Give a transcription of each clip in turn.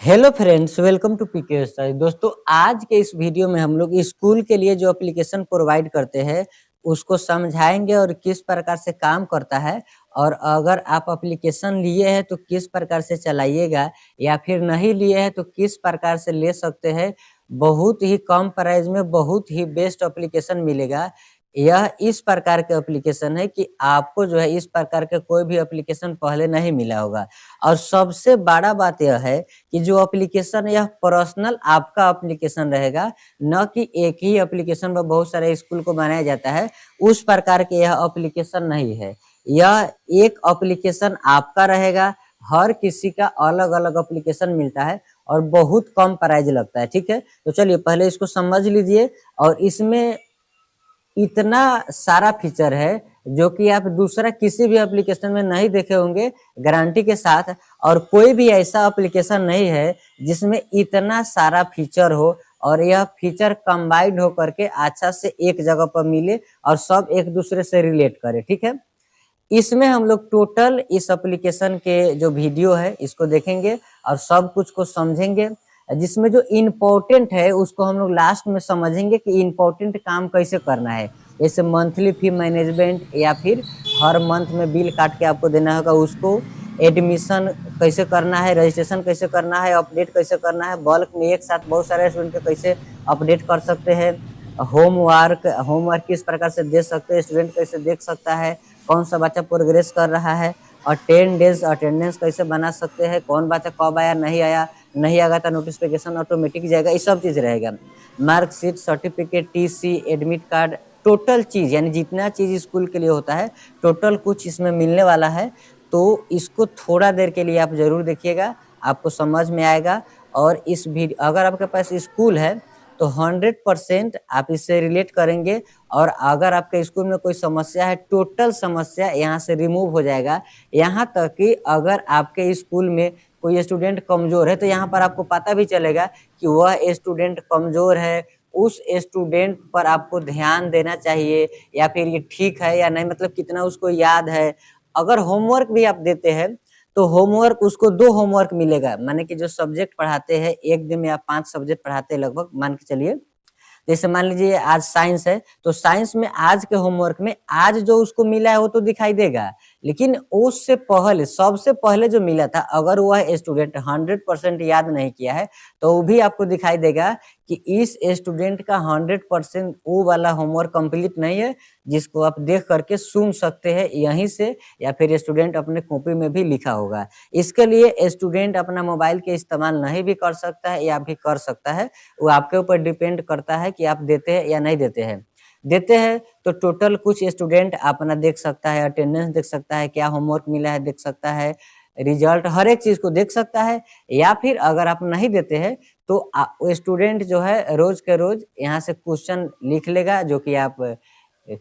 Hello friends, welcome to PK study. दोस्तों, आज के इस वीडियो में हम लोग स्कूल के लिए जो एप्लीकेशन प्रोवाइड करते हैं उसको समझाएंगे और किस प्रकार से काम करता है। और अगर आप एप्लीकेशन लिए हैं तो किस प्रकार से चलाइएगा, या फिर नहीं लिए हैं तो किस प्रकार से ले सकते हैं। बहुत ही कम प्राइस में बहुत ही बेस्ट एप्लीकेशन मिलेगा। यह इस प्रकार के एप्लीकेशन है कि आपको जो है इस प्रकार के कोई भी एप्लीकेशन पहले नहीं मिला होगा। और सबसे बड़ा बात यह है कि जो एप्लीकेशन यह पर्सनल आपका एप्लीकेशन रहेगा, न कि एक ही एप्लीकेशन पर बहुत सारे स्कूल को बनाया जाता है। उस प्रकार के यह एप्लीकेशन नहीं है। यह एक एप्लीकेशन आपका रहेगा। हर किसी का अलग-अलग एप्लीकेशन मिलता है और बहुत कम प्राइस लगता है, ठीक है? तो चलिए पहले इसको समझ लीजिए। और इसमें इतना सारा फीचर है जो कि आप दूसरा किसी भी एप्लीकेशन में नहीं देखे होंगे, गारंटी के साथ। और कोई भी ऐसा एप्लीकेशन नहीं है जिसमें इतना सारा फीचर हो और यह फीचर कंबाइंड हो करके अच्छा से एक जगह पर मिले और सब एक दूसरे से रिलेट करे, ठीक है? इसमें हम लोग टोटल इस एप्लीकेशन के जो वीडियो है इसको देखेंगे और सब कुछ को समझेंगे, जिसमें जो इम्पोर्टेंट है उसको हम लोग लास्ट में समझेंगे कि इम्पोर्टेंट काम कैसे करना है। जैसे मंथली फी मैनेजमेंट, या फिर हर मंथ में बिल काट के आपको देना होगा उसको, एडमिशन कैसे करना है, रजिस्ट्रेशन कैसे करना है, अपडेट कैसे करना है, बल्क में एक साथ बहुत सारे स्टूडेंट को कैसे अपडेट कर सकते हैं, होमवर्क किस प्रकार से दे सकते हैं, स्टूडेंट कैसे देख सकता है, कौन सा बच्चा प्रोग्रेस कर रहा है, और 10 डेज अटेंडेंस कैसे बना सकते हैं, कौन बच्चा कब आया, नहीं आया, नहीं आएगा तो नोटिफिकेशन ऑटोमेटिक जाएगा। ये सब चीज रहेगा। Marksheet, certificate, TC, admit card, total चीज यानी जितना चीज स्कूल के लिए होता है टोटल कुछ इसमें मिलने वाला है। तो इसको थोड़ा देर के लिए आप जरूर देखिएगा, आपको समझ में आएगा। और इस वीडियो अगर आपके पास स्कूल है तो 100% आप इससे रिलेट करेंगे। और अगर आपके स्कूल में कोई समस्या है, टोटल समस्या यहाँ से रिमूव हो जाएगा। यहाँ तक कि अगर आपके स्कूल में कोई स्टूडेंट कमजोर है तो यहाँ पर आपको पता भी चलेगा कि वह स्टूडेंट कमजोर है, उस स्टूडेंट पर आपको ध्यान देना चाहिए, या फिर ये ठीक है या नहीं, मतलब कितना उसको याद है। अगर होमवर्क भी आप देते हैं तो होमवर्क उसको 2 होमवर्क मिलेगा, माने कि जो सब्जेक्ट पढ़ाते हैं एक दिन में आप 5 सब्जेक्ट पढ़ाते हैं लगभग, मान के चलिए। जैसे मान लीजिए आज साइंस है तो साइंस में आज के होमवर्क में आज जो उसको मिला है वो तो दिखाई देगा, लेकिन उससे पहले सबसे पहले जो मिला था अगर वह स्टूडेंट 100% याद नहीं किया है तो वो भी आपको दिखाई देगा कि इस स्टूडेंट का 100% वो वाला होमवर्क कंप्लीट नहीं है, जिसको आप देख करके सुन सकते हैं यहीं से, या फिर स्टूडेंट अपने कॉपी में भी लिखा होगा। इसके लिए स्टूडेंट अपना मोबाइल के इस्तेमाल नहीं भी कर सकता है या भी कर सकता है, वो आपके ऊपर डिपेंड करता है कि आप देते हैं या नहीं देते हैं। देते हैं तो टोटल कुछ स्टूडेंट अपना देख सकता है, अटेंडेंस देख सकता है, क्या होमवर्क मिला है देख सकता है, रिजल्ट हर एक चीज को देख सकता है। या फिर अगर आप नहीं देते हैं तो स्टूडेंट जो है रोज के रोज यहाँ से क्वेश्चन लिख लेगा, जो कि आप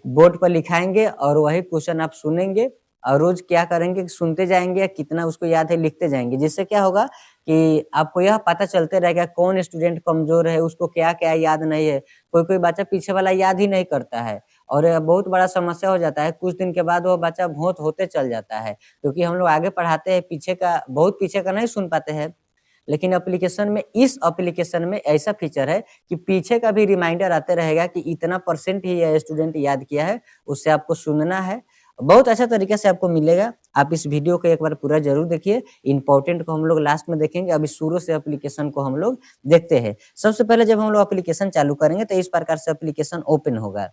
बोर्ड पर लिखाएंगे और वही क्वेश्चन आप सुनेंगे और रोज क्या करेंगे, सुनते जाएंगे, कितना उसको याद है लिखते जाएंगे। जिससे क्या होगा कि आपको यह पता चलते रहेगा कौन स्टूडेंट कमजोर है, उसको क्या क्या याद नहीं है। कोई कोई बच्चा पीछे वाला याद ही नहीं करता है और बहुत बड़ा समस्या हो जाता है, कुछ दिन के बाद वो बच्चा भोंत होते चल जाता है, क्योंकि हम लोग आगे पढ़ाते हैं, पीछे का बहुत पीछे का नहीं सुन पाते हैं। लेकिन इस एप्लीकेशन में ऐसा फीचर है कि पीछे का भी रिमाइंडर आते रहेगा कि इतना परसेंट ही यह स्टूडेंट याद किया है, उससे आपको सुनना है। बहुत अच्छा तरीके से आपको मिलेगा। आप इस वीडियो को एक बार पूरा जरूर देखिए। इंपॉर्टेंट को हम लोग लास्ट में देखेंगे, अभी शुरू से एप्लीकेशन को हम लोग देखते हैं। सबसे पहले जब हम लोग एप्लीकेशन चालू करेंगे तो इस प्रकार से एप्लीकेशन ओपन होगा।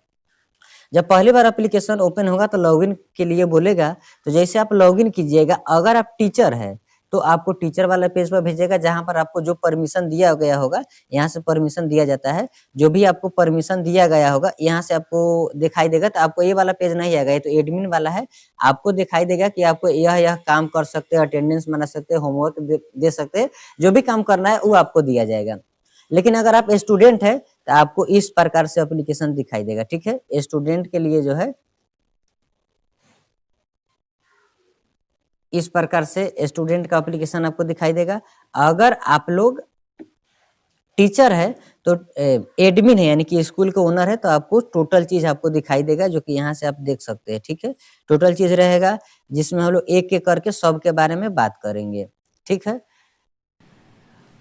जब पहली बार एप्लीकेशन ओपन होगा तो लॉगिन के लिए बोलेगा। तो जैसे आप लॉगिन कीजिएगा, अगर आप टीचर है तो आपको टीचर वाला पेज पर भेजेगा, जहां पर आपको जो परमिशन दिया गया होगा, यहाँ से परमिशन दिया जाता है। जो भी आपको परमिशन दिया गया होगा यहाँ से आपको दिखाई देगा। तो आपको ये वाला पेज नहीं आएगा, ये तो एडमिन वाला है। आपको दिखाई देगा कि आपको यह काम कर सकते हैं, अटेंडेंस बना सकते हैं, होमवर्क दे सकते हैं, जो भी काम करना है वो आपको दिया जाएगा। लेकिन अगर आप स्टूडेंट है तो आपको इस प्रकार से एप्लीकेशन दिखाई देगा, ठीक है? स्टूडेंट के लिए जो है इस प्रकार से स्टूडेंट का एप्लीकेशन आपको दिखाई देगा। अगर आप लोग टीचर है तो एडमिन है, यानी कि स्कूल के ओनर है, तो आपको टोटल चीज आपको दिखाई देगा, जो कि यहाँ से आप देख सकते हैं, ठीक है? टोटल चीज रहेगा जिसमें हम लोग एक एक करके सब के बारे में बात करेंगे, ठीक है?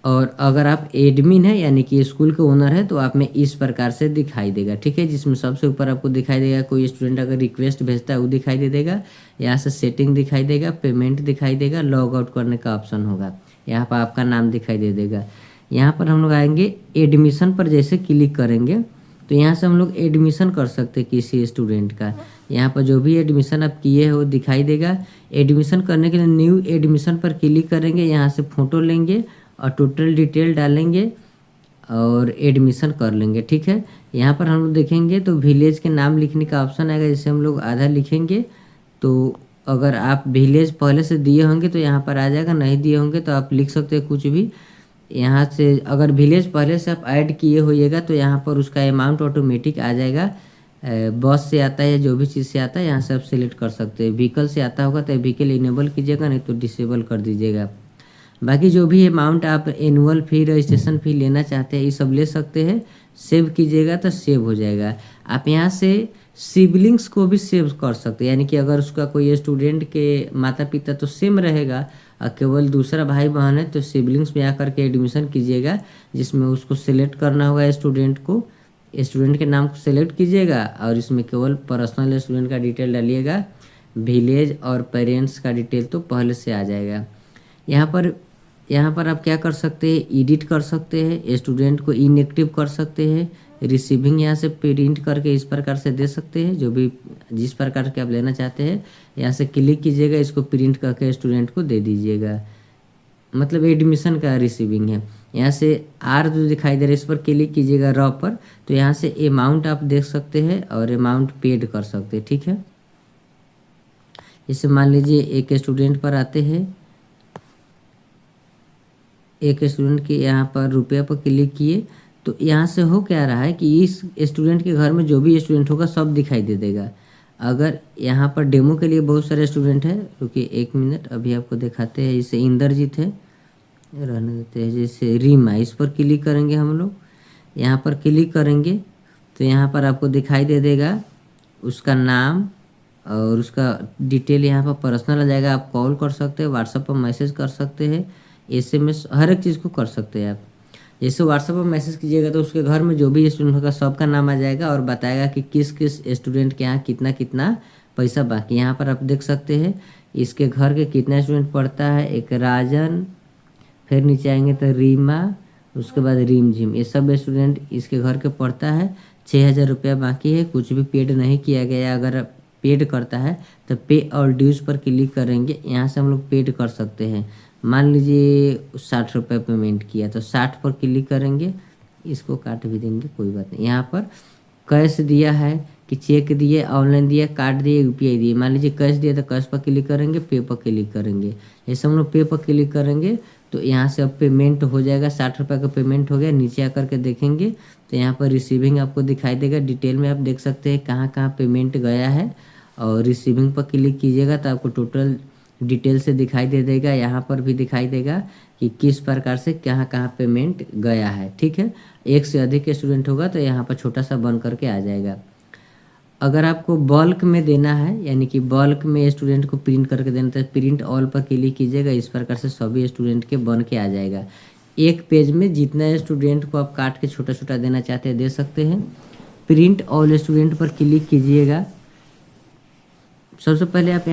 और अगर आप एडमिन है यानी कि स्कूल के ओनर है तो आप में इस प्रकार से दिखाई देगा, ठीक है। जिसमें सबसे ऊपर आपको दिखाई देगा कोई स्टूडेंट अगर रिक्वेस्ट भेजता है वो दिखाई दे देगा, यहाँ से सेटिंग दिखाई देगा, पेमेंट दिखाई देगा, लॉग आउट करने का ऑप्शन होगा, यहाँ पर आपका नाम दिखाई दे देगा। यहाँ पर हम लोग आएंगे एडमिशन पर, जैसे क्लिक करेंगे तो यहाँ से हम लोग एडमिशन कर सकते हैं किसी स्टूडेंट का। यहाँ पर जो भी एडमिशन आप किए हो दिखाई देगा। एडमिशन करने के लिए न्यू एडमिशन पर क्लिक करेंगे, यहाँ से फ़ोटो लेंगे और टोटल डिटेल डालेंगे और एडमिशन कर लेंगे, ठीक है। यहाँ पर हम लोग देखेंगे तो विलेज के नाम लिखने का ऑप्शन आएगा, जैसे हम लोग आधा लिखेंगे तो अगर आप विलेज पहले से दिए होंगे तो यहाँ पर आ जाएगा, नहीं दिए होंगे तो आप लिख सकते हैं कुछ भी। यहाँ से अगर विलेज पहले से आप ऐड किए होइएगा तो यहाँ पर उसका अमाउंट ऑटोमेटिक आ जाएगा। बस से आता है या जो भी चीज़ से आता है यहाँ से आप सिलेक्ट कर सकते हैं। व्हीकल से आता होगा तो व्हीकल इनेबल कीजिएगा, नहीं तो डिसेबल कर दीजिएगा। बाकी जो भी अमाउंट आप एनुअल फी रजिस्ट्रेशन फ़ी लेना चाहते हैं ये सब ले सकते हैं। सेव कीजिएगा तो सेव हो जाएगा। आप यहाँ से सिबलिंग्स को भी सेव कर सकते हैं, यानी कि अगर उसका कोई स्टूडेंट के माता पिता तो सेम रहेगा और केवल दूसरा भाई बहन है तो सिबलिंग्स में आकर के एडमिशन कीजिएगा, जिसमें उसको सिलेक्ट करना होगा स्टूडेंट को, स्टूडेंट के नाम को सिलेक्ट कीजिएगा और इसमें केवल पर्सनल स्टूडेंट का डिटेल डालिएगा। विलेज और पेरेंट्स का डिटेल तो पहले से आ जाएगा। यहाँ पर आप क्या कर सकते हैं, एडिट कर सकते हैं, स्टूडेंट को इनएक्टिव कर सकते हैं, रिसीविंग यहाँ से प्रिंट करके इस प्रकार से दे सकते हैं, जो भी जिस प्रकार के आप लेना चाहते हैं यहाँ से क्लिक कीजिएगा, इसको प्रिंट करके स्टूडेंट को दे दीजिएगा। मतलब एडमिशन का रिसीविंग है। यहाँ से आर जो दिखाई दे रहा है इस पर क्लिक कीजिएगा रॉ पर, तो यहाँ से अमाउंट आप देख सकते हैं और अमाउंट पेड कर सकते हैं, ठीक है। जैसे मान लीजिए एक स्टूडेंट पर आते हैं, एक स्टूडेंट के यहाँ पर रुपया पर क्लिक किए तो यहाँ से हो क्या रहा है कि इस स्टूडेंट के घर में जो भी स्टूडेंट होगा सब दिखाई दे देगा। अगर यहाँ पर डेमो के लिए बहुत सारे स्टूडेंट हैं, रुकिए 1 मिनट अभी आपको दिखाते हैं। जैसे इंद्रजीत है, रहने देते हैं। जैसे रीमा, इस पर क्लिक करेंगे हम लोग, यहाँ पर क्लिक करेंगे तो यहाँ पर आपको दिखाई दे देगा उसका नाम और उसका डिटेल। यहाँ पर पर्सनल आ जाएगा, आप कॉल कर सकते हैं, व्हाट्सएप पर मैसेज कर सकते हैं, SMS हर एक चीज़ को कर सकते हैं आप। जैसे व्हाट्सएप पर मैसेज कीजिएगा तो उसके घर में जो भी स्टूडेंट होगा सबका नाम आ जाएगा और बताएगा कि किस किस स्टूडेंट के यहाँ कितना कितना पैसा बाकी। यहाँ पर आप देख सकते हैं इसके घर के कितना स्टूडेंट पढ़ता है, एक राजन, फिर नीचे आएंगे तो रीमा, उसके बाद रिमझिम, ये सब स्टूडेंट इसके घर के पढ़ता है। 6000 रुपया बाकी है, कुछ भी पेड नहीं किया गया। अगर पेड करता है तो पे और ड्यूज पर क्लिक करेंगे, यहाँ से हम लोग पेड कर सकते हैं। मान लीजिए 60 रुपये पेमेंट किया तो 60 पर क्लिक करेंगे, इसको काट भी देंगे कोई बात नहीं। यहाँ पर कैश दिया है कि चेक दिए, ऑनलाइन दिया, कार्ड दिए, UPI दिए। मान लीजिए कैश दिया तो कैश पर क्लिक करेंगे, पे पर क्लिक करेंगे। जैसे हम लोग पे पर क्लिक करेंगे तो यहाँ से अब पेमेंट हो जाएगा, 60 रुपये का पेमेंट हो गया। नीचे आकर के देखेंगे तो यहाँ पर रिसीविंग आपको दिखाई देगा। डिटेल में आप देख सकते हैं कहाँ कहाँ पेमेंट गया है और रिसीविंग पर क्लिक कीजिएगा तो आपको टोटल डिटेल से दिखाई दे देगा। यहाँ पर भी दिखाई देगा कि किस प्रकार से कहाँ कहाँ पेमेंट गया है, ठीक है। एक से अधिक स्टूडेंट होगा तो यहाँ पर छोटा सा बन करके आ जाएगा। अगर आपको बल्क में देना है, यानी कि बल्क में स्टूडेंट को प्रिंट करके देना है, प्रिंट ऑल पर क्लिक कीजिएगा, इस प्रकार से सभी स्टूडेंट के बन के आ जाएगा। एक पेज में जितना स्टूडेंट को आप काट के छोटा छोटा देना चाहते हैं दे सकते हैं। प्रिंट ऑल स्टूडेंट पर क्लिक कीजिएगा। सबसे पहले आप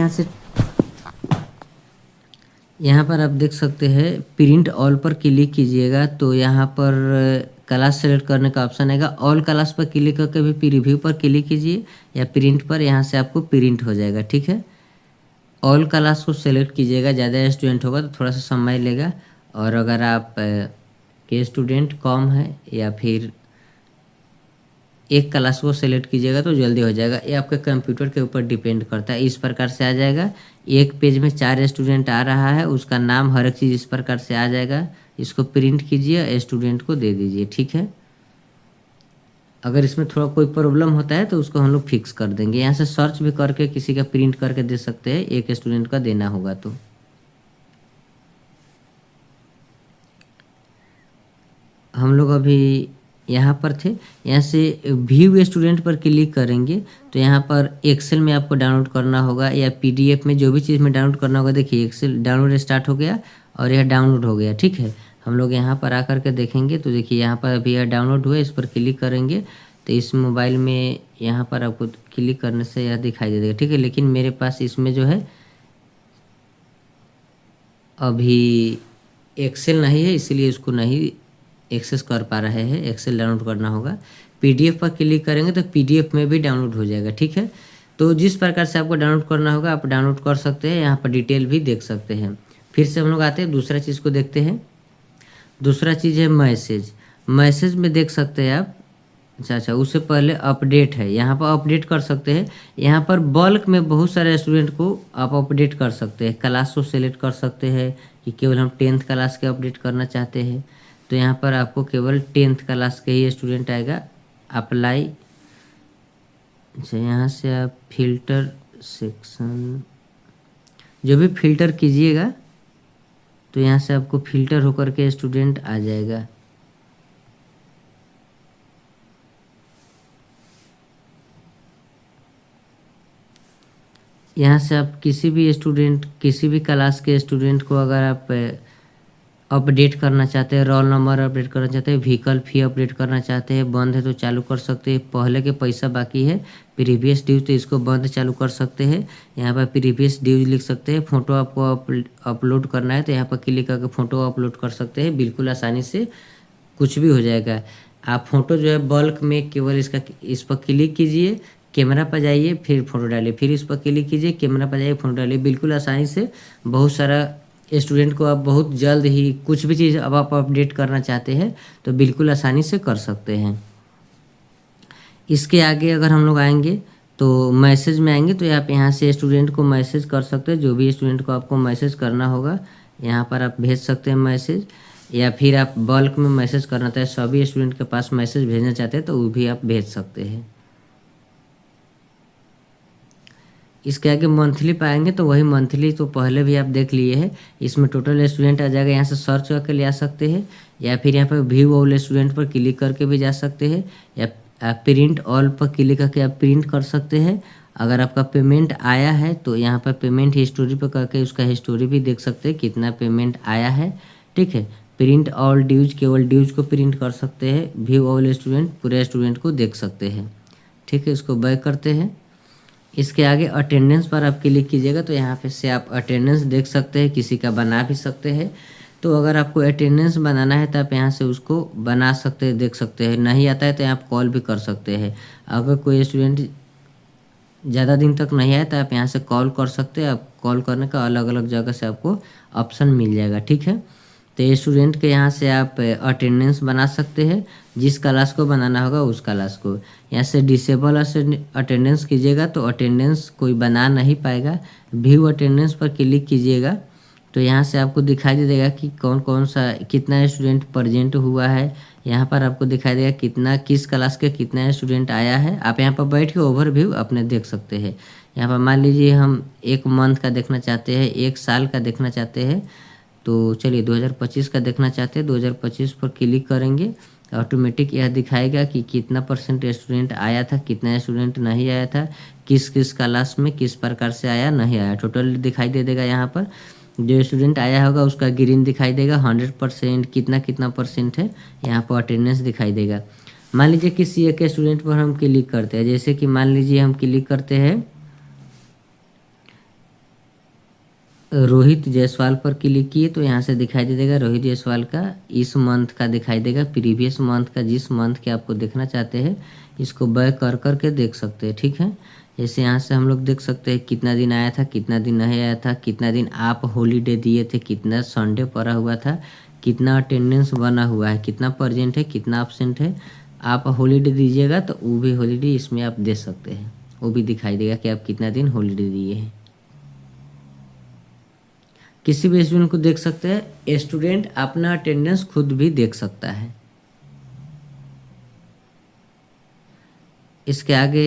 यहाँ पर आप देख सकते हैं प्रिंट ऑल पर क्लिक कीजिएगा तो यहाँ पर क्लास सेलेक्ट करने का ऑप्शन आएगा। ऑल क्लास पर क्लिक करके भी प्रीव्यू पर क्लिक कीजिए या प्रिंट पर, यहाँ से आपको प्रिंट हो जाएगा, ठीक है। ऑल क्लास को सेलेक्ट कीजिएगा, ज़्यादा स्टूडेंट होगा तो थोड़ा सा समय लेगा। और अगर आप के स्टूडेंट कम है या फिर एक क्लास को सेलेक्ट कीजिएगा तो जल्दी हो जाएगा। ये आपके कंप्यूटर के ऊपर डिपेंड करता है। इस प्रकार से आ जाएगा। एक पेज में 4 स्टूडेंट आ रहा है, उसका नाम हर एक चीज़ इस प्रकार से आ जाएगा। इसको प्रिंट कीजिए, स्टूडेंट को दे दीजिए, ठीक है। अगर इसमें थोड़ा कोई प्रॉब्लम होता है तो उसको हम लोग फिक्स कर देंगे। यहाँ से सर्च भी करके किसी का प्रिंट करके दे सकते हैं, एक स्टूडेंट का देना होगा तो। हम लोग अभी यहाँ पर थे, यहाँ से व्यू स्टूडेंट पर क्लिक करेंगे तो यहाँ पर एक्सेल में आपको डाउनलोड करना होगा या PDF में, जो भी चीज़ में डाउनलोड करना होगा। देखिए एक्सेल डाउनलोड स्टार्ट हो गया और यह डाउनलोड हो गया, ठीक है। हम लोग यहाँ पर आकर के देखेंगे तो देखिए यहाँ पर अभी यह डाउनलोड हुआ है, इस पर क्लिक करेंगे तो इस मोबाइल में यहाँ पर आपको क्लिक करने से यह दिखाई दे देगा, ठीक है। लेकिन मेरे पास इसमें जो है अभी एक्सेल नहीं है, इसीलिए इसको नहीं एक्सेस कर पा रहे हैं। एक्सेल डाउनलोड करना होगा। पीडीएफ पर क्लिक करेंगे तो पीडीएफ में भी डाउनलोड हो जाएगा, ठीक है। तो जिस प्रकार से आपको डाउनलोड करना होगा आप डाउनलोड कर सकते हैं, यहाँ पर डिटेल भी देख सकते हैं। फिर से हम लोग आते हैं दूसरा चीज़ को देखते हैं। दूसरा चीज़ है मैसेज। मैसेज में देख सकते हैं आप, अच्छा उससे पहले अपडेट है, यहाँ पर अपडेट कर सकते हैं। यहाँ पर बल्क में बहुत सारे स्टूडेंट को आप अपडेट कर सकते हैं। क्लास को सेलेक्ट कर सकते हैं कि केवल हम 10th क्लास के अपडेट करना चाहते हैं तो यहाँ पर आपको केवल 10th क्लास के ही स्टूडेंट आएगा। अप्लाई, अच्छा यहाँ से आप फिल्टर सेक्शन जो भी फिल्टर कीजिएगा तो यहाँ से आपको फिल्टर होकर के स्टूडेंट आ जाएगा। यहाँ से आप किसी भी स्टूडेंट, किसी भी क्लास के स्टूडेंट को अगर आप अपडेट करना चाहते हैं, रोल नंबर अपडेट करना चाहते हैं, व्हीकल फी अपडेट करना चाहते हैं, बंद है तो चालू कर सकते हैं। पहले के पैसा बाकी है, प्रीवियस ड्यूज, तो इसको बंद चालू कर सकते हैं। यहाँ पर प्रीवियस ड्यूज लिख सकते हैं। फ़ोटो आपको अपलोड करना है तो यहाँ पर क्लिक करके फ़ोटो अपलोड कर सकते हैं, बिल्कुल आसानी से कुछ भी हो जाएगा। आप फ़ोटो जो है बल्क में केवल इस पर क्लिक कीजिए, कैमरा पर जाइए, फिर फ़ोटो डालिए, फिर इस पर क्लिक कीजिए, कैमरा पर जाइए, फ़ोटो डालिए, बिल्कुल आसानी से। बहुत सारा स्टूडेंट को आप बहुत जल्द ही कुछ भी चीज़ अब आप अपडेट करना चाहते हैं तो बिल्कुल आसानी से कर सकते हैं। इसके आगे अगर हम लोग आएंगे तो मैसेज में आएंगे तो आप यहाँ से स्टूडेंट को मैसेज कर सकते हैं। जो भी स्टूडेंट को आपको मैसेज करना होगा यहाँ पर आप भेज सकते हैं मैसेज, या फिर आप बल्क में मैसेज करना चाहते हैं, सभी स्टूडेंट के पास मैसेज भेजना चाहते हैं तो वो भी आप भेज सकते हैं। इसके आगे मंथली पाएंगे तो वही मंथली तो पहले भी आप देख लिए हैं। इसमें टोटल स्टूडेंट आ जाएगा, यहाँ से सर्च करके ले आ सकते हैं, या फिर यहाँ पर व्यू ऑल स्टूडेंट पर क्लिक करके भी जा सकते हैं, या आप प्रिंट ऑल पर क्लिक करके आप प्रिंट कर सकते हैं। अगर आपका पेमेंट आया है तो यहाँ पर पेमेंट हिस्टोरी पर करके उसका हिस्टोरी भी देख सकते हैं कितना पेमेंट आया है, ठीक है। प्रिंट ऑल ड्यूज, केवल ड्यूज को प्रिंट कर सकते हैं। व्यू ऑल स्टूडेंट, पूरे स्टूडेंट को देख सकते हैं, ठीक है। इसको बैक करते हैं। इसके आगे अटेंडेंस पर आप क्लिक कीजिएगा तो यहाँ पे से आप अटेंडेंस देख सकते हैं, किसी का बना भी सकते हैं। तो अगर आपको अटेंडेंस बनाना है तो आप यहाँ से उसको बना सकते हैं, देख सकते हैं। नहीं आता है तो आप कॉल भी कर सकते हैं। अगर कोई स्टूडेंट ज़्यादा दिन तक नहीं आया तो आप यहाँ से कॉल कर सकते हैं। आप कॉल करने का अलग अलग जगह से आपको ऑप्शन मिल जाएगा, ठीक है। तो ये स्टूडेंट के यहाँ से आप अटेंडेंस बना सकते हैं, जिस क्लास को बनाना होगा उस क्लास को। यहाँ से डिसेबल अटेंडेंस कीजिएगा तो अटेंडेंस कोई बना नहीं पाएगा। व्यू अटेंडेंस पर क्लिक कीजिएगा तो यहाँ से आपको दिखाई दे देगा कि कौन कौन सा कितना स्टूडेंट प्रेजेंट हुआ है। यहाँ पर आपको दिखाई देगा कितना, किस क्लास के कितना स्टूडेंट आया है। आप यहाँ पर बैठ के ओवरव्यू अपने देख सकते हैं। यहाँ पर मान लीजिए हम 1 मंथ का देखना चाहते हैं, 1 साल का देखना चाहते हैं, तो चलिए 2025 का देखना चाहते हैं। 2025 पर क्लिक करेंगे, ऑटोमेटिक यह दिखाएगा कि कितना परसेंट स्टूडेंट आया था, कितना स्टूडेंट नहीं आया था, किस किस क्लास में किस प्रकार से आया नहीं आया, टोटल दिखाई दे देगा। यहाँ पर जो स्टूडेंट आया होगा उसका ग्रीन दिखाई देगा, 100% कितना कितना परसेंट है, यहाँ पर अटेंडेंस दिखाई देगा। मान लीजिए किसी एक स्टूडेंट पर हम क्लिक करते हैं, जैसे कि मान लीजिए हम क्लिक करते हैं रोहित जायसवाल पर क्लिक किए तो यहाँ से दिखाई दे देगा रोहित जायसवाल का इस मंथ का दिखाई देगा। प्रीवियस मंथ का, जिस मंथ के आपको देखना चाहते हैं इसको बैक कर कर के देख सकते हैं, ठीक है। जैसे यहाँ से हम लोग देख सकते हैं कितना दिन आया था, कितना दिन नहीं आया था, कितना दिन आप हॉलीडे दिए थे, कितना संडे पड़ा हुआ था, कितना अटेंडेंस बना हुआ है, कितना प्रेजेंट है, कितना एब्सेंट है। आप हॉलीडे दीजिएगा तो वो भी हॉलीडे इसमें आप दे सकते हैं, वो भी दिखाई देगा कि आप कितना दिन हॉलीडे दिए हैं। किसी भी स्टूडेंट को देख सकते हैं। स्टूडेंट अपना अटेंडेंस खुद भी देख सकता है। इसके आगे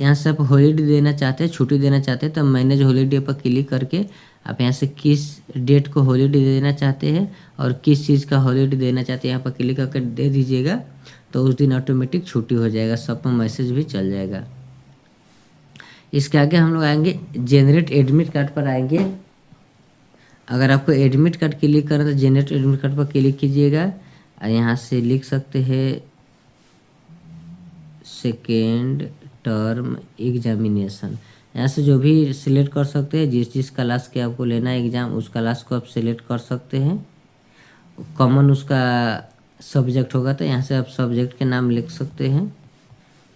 यहाँ से आप हॉलीडे देना चाहते हैं, छुट्टी देना चाहते हैं तो मैनेज हॉलीडे पर क्लिक करके आप यहाँ से किस डेट को हॉलीडे देना चाहते हैं और किस चीज़ का हॉलीडे देना चाहते हैं यहाँ पर क्लिक करके दे दीजिएगा तो उस दिन ऑटोमेटिक छुट्टी हो जाएगा, सब पर मैसेज भी चल जाएगा। इसके आगे हम लोग आएंगे जनरेट एडमिट कार्ड पर आएंगे। अगर आपको एडमिट कार्ड क्लिक करना तो जनरेट एडमिट कार्ड पर क्लिक कीजिएगा और यहाँ से लिख सकते हैं सेकेंड टर्म एग्जामिनेशन। यहाँ से जो भी सिलेक्ट कर सकते हैं, जिस जिस क्लास के आपको लेना है एग्ज़ाम उस क्लास को आप सिलेक्ट कर सकते हैं। कॉमन उसका सब्जेक्ट होगा तो यहाँ से आप सब्जेक्ट के नाम लिख सकते हैं,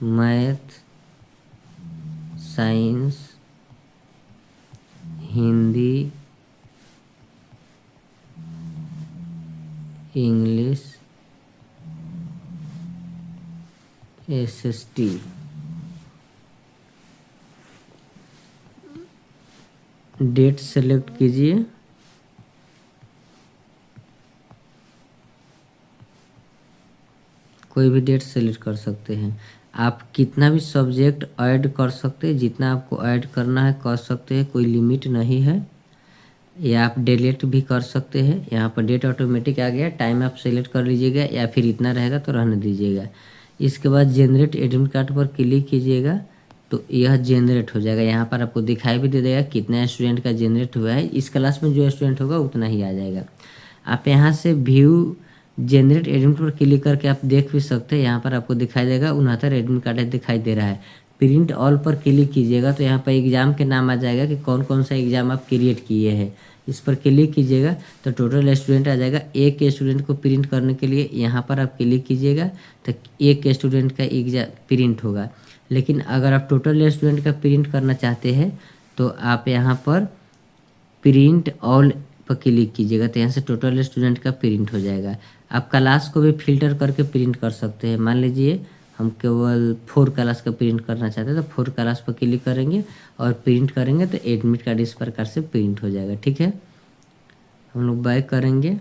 math, science, Hindi, English, SST। Date select कीजिए, कोई भी डेट सेलेक्ट कर सकते हैं। आप कितना भी सब्जेक्ट ऐड कर सकते हैं, जितना आपको ऐड करना है कर सकते हैं, कोई लिमिट नहीं है। या आप डिलीट भी कर सकते हैं। यहाँ पर डेट ऑटोमेटिक आ गया, टाइम आप सेलेक्ट कर लीजिएगा या फिर इतना रहेगा तो रहने दीजिएगा। इसके बाद जनरेट एडमिट कार्ड पर क्लिक कीजिएगा तो यह जनरेट हो जाएगा। यहाँ पर आपको दिखाई भी दे देगा कितना स्टूडेंट का जनरेट हुआ है। इस क्लास में जो स्टूडेंट होगा उतना ही आ जाएगा। आप यहाँ से व्यू जनरेट एडमिट पर क्लिक करके आप देख भी सकते हैं। यहाँ पर आपको दिखाई देगा 69 एडमिट कार्ड दिखाई दे रहा है। प्रिंट ऑल पर क्लिक कीजिएगा तो यहाँ पर एग्ज़ाम के नाम आ जाएगा कि कौन कौन सा एग्ज़ाम आप क्रिएट किए हैं। इस पर क्लिक कीजिएगा तो टोटल स्टूडेंट आ जाएगा। एक स्टूडेंट को प्रिंट करने के लिए यहाँ पर आप क्लिक कीजिएगा तो एक स्टूडेंट का एग्जाम प्रिंट होगा। लेकिन अगर आप टोटल स्टूडेंट का प्रिंट करना चाहते हैं तो आप यहाँ पर प्रिंट ऑल पर क्लिक कीजिएगा तो यहाँ से टोटल स्टूडेंट का प्रिंट हो जाएगा। आप क्लास को भी फिल्टर करके प्रिंट कर सकते हैं। मान लीजिए हम केवल 4 क्लास का प्रिंट करना चाहते हैं तो 4 क्लास पर क्लिक करेंगे और प्रिंट करेंगे तो एडमिट कार्ड इस प्रकार से प्रिंट हो जाएगा। ठीक है, हम लोग बैक करेंगे।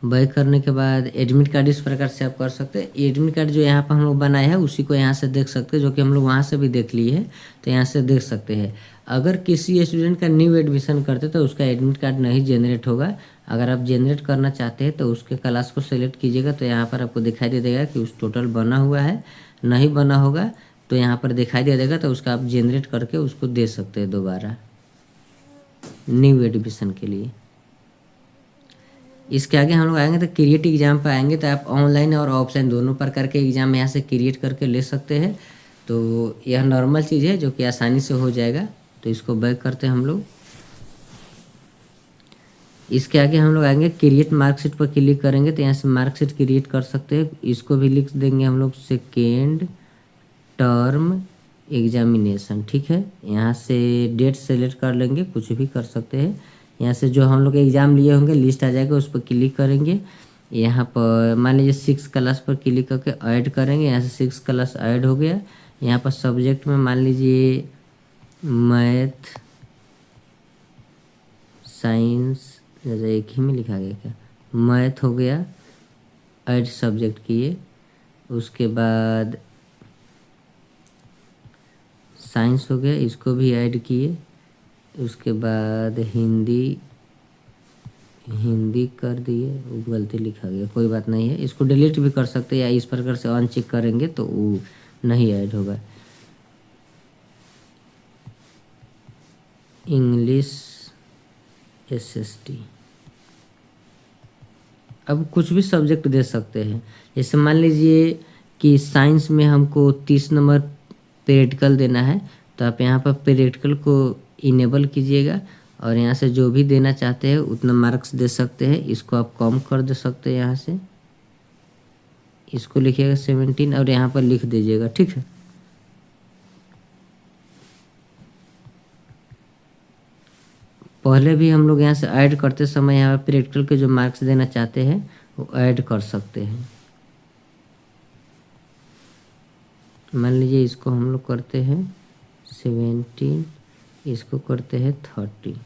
बैक करने के बाद एडमिट कार्ड इस प्रकार से आप कर सकते हैं। एडमिट कार्ड जो यहाँ पर हम लोग बनाए हैं उसी को यहाँ से देख सकते हैं, जो कि हम लोग वहाँ से भी देख लिए है तो यहाँ से देख सकते हैं। अगर किसी स्टूडेंट का न्यू एडमिशन करते तो उसका एडमिट कार्ड नहीं जनरेट होगा। अगर आप जनरेट करना चाहते हैं तो उसके क्लास को सेलेक्ट कीजिएगा तो यहाँ पर आपको दिखाई दे देगा कि उस टोटल बना हुआ है, नहीं बना होगा तो यहाँ पर दिखाई दे देगा तो उसका आप जनरेट करके उसको दे सकते हैं दोबारा न्यू एडमिशन के लिए। इसके आगे हम लोग आएंगे तो क्रिएट एग्जाम पर आएंगे तो आप ऑनलाइन और ऑफलाइन दोनों प्रकार के एग्जाम यहाँ से क्रिएट करके ले सकते हैं। तो यह नॉर्मल चीज़ है जो कि आसानी से हो जाएगा। तो इसको बैक करते हैं हम लोग। इसके आगे हम लोग आएंगे क्रिएट मार्कशीट पर क्लिक करेंगे तो यहाँ से मार्कशीट क्रिएट कर सकते हैं। इसको भी लिख देंगे हम लोग सेकेंड टर्म एग्जामिनेशन। ठीक है, यहाँ से डेट सेलेक्ट कर लेंगे, कुछ भी कर सकते हैं। यहाँ से जो हम लोग एग्ज़ाम लिए होंगे लिस्ट आ जाएगा, उस पर क्लिक करेंगे। यहाँ पर मान लीजिए 6 क्लास पर क्लिक करके ऐड करेंगे। यहाँ से 6 क्लास ऐड हो गया। यहाँ पर सब्जेक्ट में मान लीजिए मैथ, साइंस, जैसे एक ही में लिखा गया क्या, मैथ हो गया, ऐड सब्जेक्ट किए। उसके बाद साइंस हो गया, इसको भी ऐड किए। उसके बाद हिंदी कर दिए, वो गलती लिखा गया, कोई बात नहीं है, इसको डिलीट भी कर सकते हैं या इस प्रकार से अनचेक करेंगे तो वो नहीं ऐड होगा। English SST। अब कुछ भी सब्जेक्ट दे सकते हैं। जैसे मान लीजिए कि साइंस में हमको 30 नंबर प्रैक्टिकल देना है तो आप यहाँ पर प्रैक्टिकल को इनेबल कीजिएगा और यहाँ से जो भी देना चाहते हैं उतना मार्क्स दे सकते हैं। इसको आप कम कर दे सकते हैं। यहाँ से इसको लिखिएगा 17 और यहाँ पर लिख दीजिएगा। ठीक है, पहले भी हम लोग यहाँ से ऐड करते समय यहाँ पर प्रैक्टिकल के जो मार्क्स देना चाहते हैं वो ऐड कर सकते हैं। मान लीजिए इसको हम लोग करते हैं 17, इसको करते हैं 30।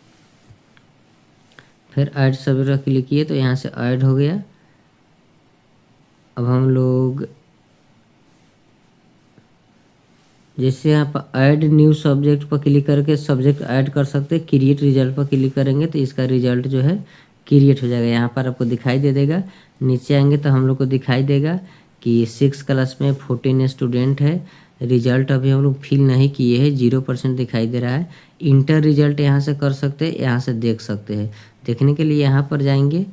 फिर ऐड सभी पर क्लिक किए तो यहाँ से ऐड हो गया। अब हम लोग जैसे यहाँ पर ऐड न्यू सब्जेक्ट पर क्लिक करके सब्जेक्ट ऐड कर सकते हैं। क्रिएट रिजल्ट पर क्लिक करेंगे तो इसका रिजल्ट जो है क्रिएट हो जाएगा। यहाँ पर आपको दिखाई दे देगा। नीचे आएंगे तो हम लोग को दिखाई देगा कि 6 क्लास में 14 स्टूडेंट है, रिजल्ट अभी हम लोग फिल नहीं किए हैं, 0% दिखाई दे रहा है। इंटर रिजल्ट यहाँ से कर सकते हैं, यहाँ से देख सकते हैं। देखने के लिए यहाँ पर जाएंगे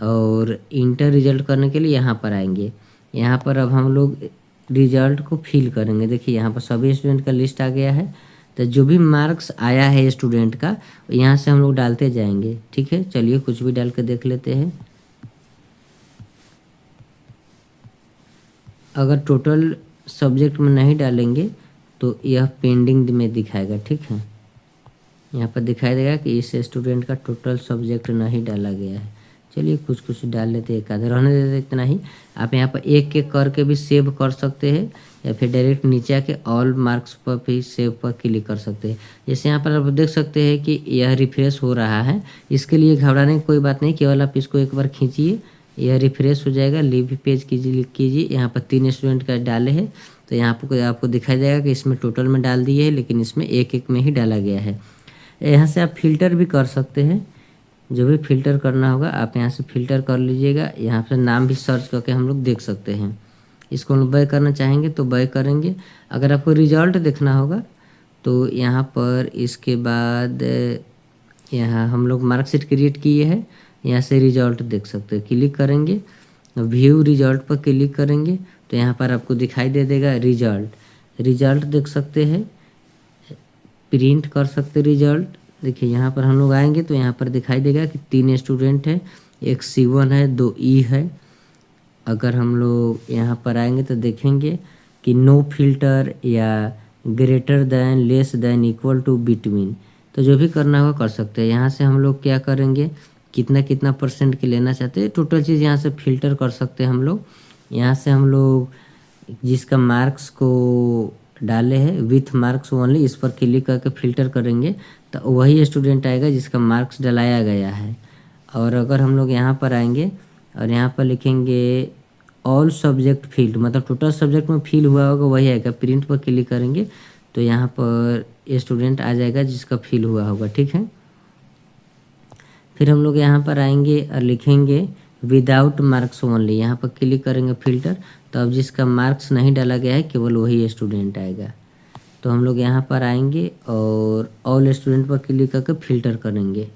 और इंटर रिजल्ट करने के लिए यहाँ पर आएंगे। यहाँ पर अब हम लोग रिजल्ट को फिल करेंगे। देखिए यहाँ पर सभी स्टूडेंट का लिस्ट आ गया है, तो जो भी मार्क्स आया है स्टूडेंट का यहाँ से हम लोग डालते जाएंगे। ठीक है, चलिए कुछ भी डाल के देख लेते हैं। अगर टोटल सब्जेक्ट में नहीं डालेंगे तो यह पेंडिंग में दिखाएगा। ठीक है, यहाँ पर दिखाई देगा कि इस स्टूडेंट का टोटल सब्जेक्ट नहीं डाला गया है। चलिए कुछ कुछ डाल लेते हैं, एक आधा रहने देते, इतना ही। आप यहाँ पर एक एक करके भी सेव कर सकते हैं या फिर डायरेक्ट नीचे आके ऑल मार्क्स पर भी सेव पर क्लिक कर सकते हैं। जैसे यहाँ पर आप देख सकते हैं कि यह रिफ्रेश हो रहा है। इसके लिए घबराने की कोई बात नहीं, केवल आप इसको एक बार खींचिए, यह रिफ्रेश हो जाएगा। लीव पेज कीजिए। यहाँ पर 3 स्टूडेंट का डाले हैं, तो यहाँ पर आपको दिखाई देगा कि इसमें टोटल में डाल दिए है, लेकिन इसमें एक एक में ही डाला गया है। यहाँ से आप फिल्टर भी कर सकते हैं, जो भी फिल्टर करना होगा आप यहाँ से फिल्टर कर लीजिएगा। यहाँ पे नाम भी सर्च करके हम लोग देख सकते हैं। इसको हम बैक करना चाहेंगे तो बैक करेंगे। अगर आपको रिजल्ट देखना होगा तो यहाँ पर इसके बाद यहाँ हम लोग मार्कशीट क्रिएट किए हैं, यहाँ से रिजल्ट देख सकते हैं। क्लिक करेंगे, व्यू रिजल्ट पर क्लिक करेंगे तो यहाँ पर आपको दिखाई दे देगा रिजल्ट देख सकते हैं, प्रिंट कर सकते रिजल्ट। देखिए यहाँ पर हम लोग आएंगे तो यहाँ पर दिखाई देगा कि 3 स्टूडेंट है, एक C1 है, 2 E है। अगर हम लोग यहाँ पर आएंगे तो देखेंगे कि नो फिल्टर या greater than, less than, equal to, between, तो जो भी करना होगा कर सकते हैं। यहाँ से हम लोग क्या करेंगे, कितना कितना % के लेना चाहते हैं, टोटल चीज़ यहाँ से फिल्टर कर सकते हैं हम लोग। यहाँ से हम लोग जिसका मार्क्स को डाले हैं विथ मार्क्स ओनली, इस पर क्लिक करके फिल्टर करेंगे तो वही स्टूडेंट आएगा जिसका मार्क्स डलाया गया है। और अगर हम लोग यहाँ पर आएंगे और यहाँ पर लिखेंगे ऑल सब्जेक्ट फील्ड, मतलब टोटल सब्जेक्ट में फील हुआ होगा वही आएगा। प्रिंट पर क्लिक करेंगे तो यहाँ पर स्टूडेंट आ जाएगा जिसका फील हुआ होगा। ठीक है, फिर हम लोग यहाँ पर आएंगे और लिखेंगे विदाउट मार्क्स ओनली, यहाँ पर क्लिक करेंगे फिल्टर, तो अब जिसका मार्क्स नहीं डाला गया है केवल वही स्टूडेंट आएगा। तो हम लोग यहाँ पर आएंगे और ऑल स्टूडेंट पर क्लिक करके फिल्टर करेंगे।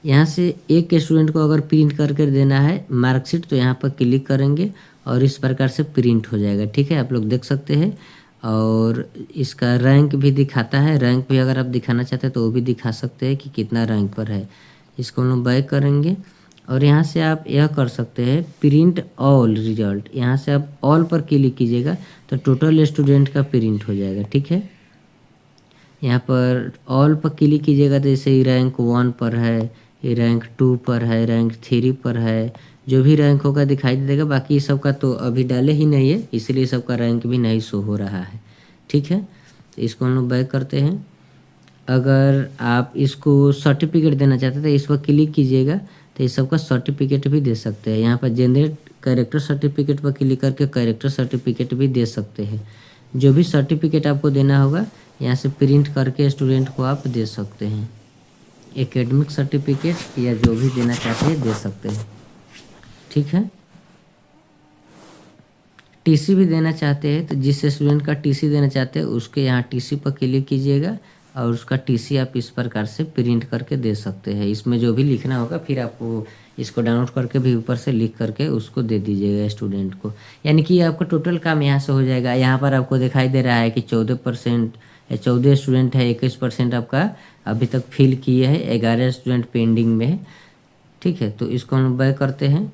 यहाँ से एक स्टूडेंट को अगर प्रिंट करके देना है मार्कशीट तो यहाँ पर क्लिक करेंगे और इस प्रकार से प्रिंट हो जाएगा। ठीक है, आप लोग देख सकते हैं। और इसका रैंक भी दिखाता है, रैंक भी अगर आप दिखाना चाहते हैं तो वो भी दिखा सकते हैं कि कितना रैंक पर है। इसको हम लोग बैक करेंगे और यहाँ से आप यह कर सकते हैं प्रिंट ऑल रिजल्ट, यहाँ से आप ऑल पर क्लिक कीजिएगा तो टोटल स्टूडेंट का प्रिंट हो जाएगा। ठीक है, यहाँ पर ऑल पर क्लिक कीजिएगा तो जैसे रैंक 1 पर है, ये रैंक 2 पर है, रैंक 3 पर है, जो भी रैंक होगा दिखाई दे देगा। बाकी सबका तो अभी डाले ही नहीं है, इसलिए सबका रैंक भी नहीं शो हो रहा है। ठीक है, इसको हम लोग बैक करते हैं। अगर आप इसको सर्टिफिकेट देना चाहते हैं तो इस पर क्लिक कीजिएगा तो ये सबका सर्टिफिकेट भी दे सकते हैं। यहाँ पर जनरेट कैरेक्टर सर्टिफिकेट पर क्लिक करके कैरेक्टर सर्टिफिकेट भी दे सकते हैं। जो भी सर्टिफिकेट आपको देना होगा यहाँ से प्रिंट करके स्टूडेंट को आप दे सकते हैं। एकेडमिक सर्टिफिकेट या जो भी देना चाहते हैं दे सकते हैं। ठीक है, टीसी भी देना चाहते हैं तो जिस स्टूडेंट का टीसी देना चाहते हैं उसके यहाँ टीसी पर क्लिक कीजिएगा और उसका टीसी आप इस प्रकार से प्रिंट करके दे सकते हैं। इसमें जो भी लिखना होगा फिर आपको इसको डाउनलोड करके भी ऊपर से लिख करके उसको दे दीजिएगा स्टूडेंट को, यानी कि आपका टोटल काम यहाँ से हो जाएगा। यहाँ पर आपको दिखाई दे रहा है कि 14% 14 स्टूडेंट है, 21% आपका अभी तक फिल किए हैं, 11 स्टूडेंट पेंडिंग में है। ठीक है, तो इसको हम बैक करते हैं।